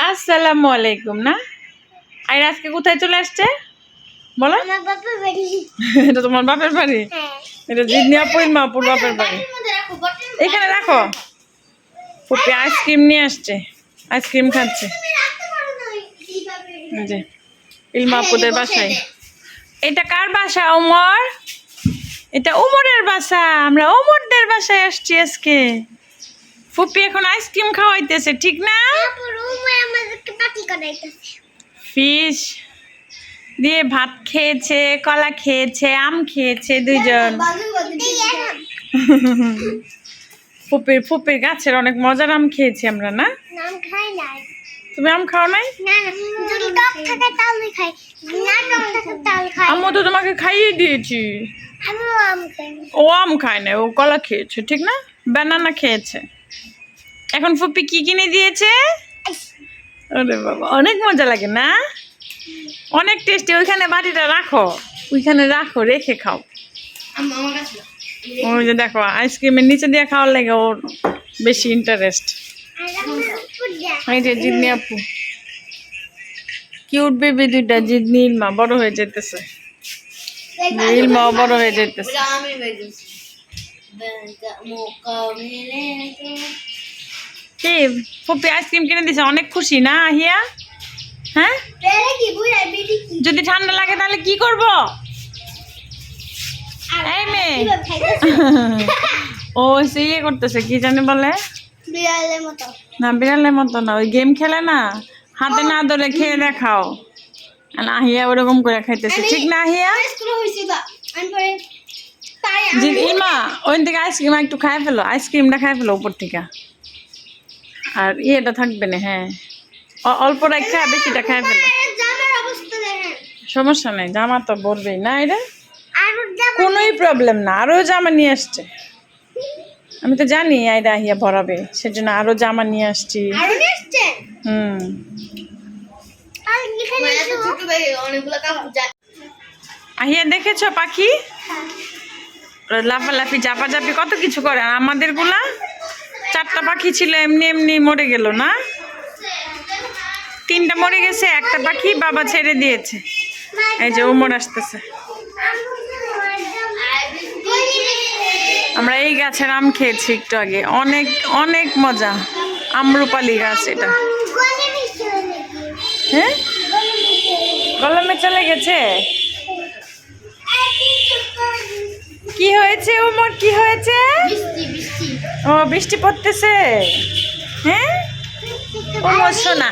আসসালামু আলাইকুম না আর আজকে কোথায় চলে আসছে বলো আমার বাপের বাড়ি। এটা তোমার বাপের বাড়ি? হ্যাঁ। এটা জিদনি আপুর মাপুর বাপের বাড়ি। এখানে রাখো। ফুপি আইসক্রিম নিয়ে আসছে, আইসক্রিম খাচ্ছে। এই যে ইলমা আপুদের বাসায়। এটা কার বাসা ওমর? এটা ওমরের বাসা। আমরা ওমরদের বাসায় আসছি আজকে। ফুপি এখন আইসক্রিম খাওয়াইতেছে, ঠিক না? ফিশ দিয়ে ভাত খেয়েছে, কলা খেয়েছে, আম খেয়েছে দুইজন। ফুপির গাছের অনেক মজার আম খেয়েছি আমরা না? তুমি আম খাও নাই? আম্মু তো তোমাকে খাইয়ে দিয়েছি। ও আম খায় না, ও কলা খেয়েছে, ঠিক না? ব্যানানা খেয়েছে। এখন ফুপি কি কিনে দিয়েছে? আরে বাবা, অনেক মজা লাগে না? অনেক টেস্টি। ওইখানে বাটিটা রাখো, ওইখানে রাখো, রেখে খাও। ওই যে দেখো আইসক্রিমের নিচে দিয়ে খাওয়ার লাগে ওর বেশি ইন্টারেস্ট। এই যে জিদনি আপু, কিউট বেবি দুইটা, জিদনি ইলমা বড় হয়ে যেতেছে, ইলমাও বড় হয়ে যেতেছে। কি ফুপি আইসক্রিম কিনে দিছে, অনেক খুশি না আহিয়া? হ্যাঁ, যদি ঠান্ডা লাগে তাহলে কি করব? এই মেয়ে ও সে ইয়ে করতেছে, কি জানি বলে না, বিড়ালের মতো না, ওই গেম খেলে না, হাতে না ধরে খেয়ে দেখাও। আহিয়া ওরকম করে খাইতেছে, ঠিক না আহিয়া? ইলমা ওই থেকে আইসক্রিম একটু খাই ফেলো, আইসক্রিমটা খাই ফেলো উপর থেকে, আর ইয়েটা থাকবে না। হ্যাঁ, অল্প রাখা বেশিটা খাই ফেলো, সমস্যা নেই। জামা তো বলবেই না, এটা কোনোই প্রবলেম না। আরো জামা নিয়ে আসছে, আমি তো জানি আইডা আহিয়া ভরাবে, সেজন্য আরো জামা নিয়ে আসছি। আহিয়া দেখেছো পাখি লাফালাফি চাপাচাপি কত কিছু করে, আর আমাদের গুলা 4টা পাখি ছিল এমনি এমনি মরে গেল না? 3টা মরে গেছে, একটা পাখি বাবা ছেড়ে দিয়েছে। এই যে ওমর আসতেছে। আমরা এই গাছের আম খেয়েছি একটু আগে, অনেক অনেক মজা। আম্রপালি গাছ এটা। হ্যাঁ, গলমে চলে গেছে। কি হয়েছে ওমর, কি হয়েছে? ও বৃষ্টি পড়তেছে। হ্যাঁ ওমর শোনা,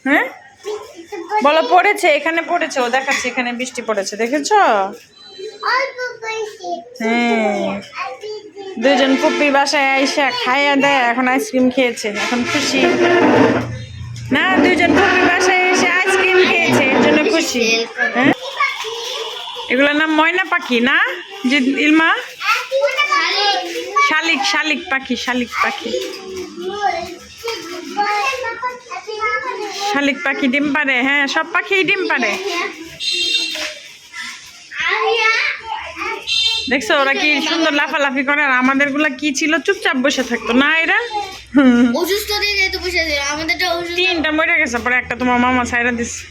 হ্যাঁ বলো পড়েছে, এখানে পড়েছে, ও দেখাচ্ছে এখানে বৃষ্টি পড়েছে, দেখেছো? হ্যাঁ, দুজন পুপির বাসায় আইসা খাইয়া দেয়, এখন আইসক্রিম খেয়েছে, এখন খুশি না? দুজন পুপির বাসায় এসে আইসক্রিম খেয়েছে, এর জন্য খুশি। হ্যাঁ, এগুলোর নাম ময়না পাখি না ইলমা? শালিক, শালিক পাখি, শালিক পাখি। শালিক পাখি ডিম পারে। হ্যাঁ, সব পাখি ডিম পারে। দেখছো ওরা কি সুন্দর লাফালাফি করে, আর আমাদের গুলা কি ছিল, চুপচাপ বসে থাকতো না এরা। 3টা মরে গেছে, পরে একটা তোমার মামা ছাইরা দিচ্ছে।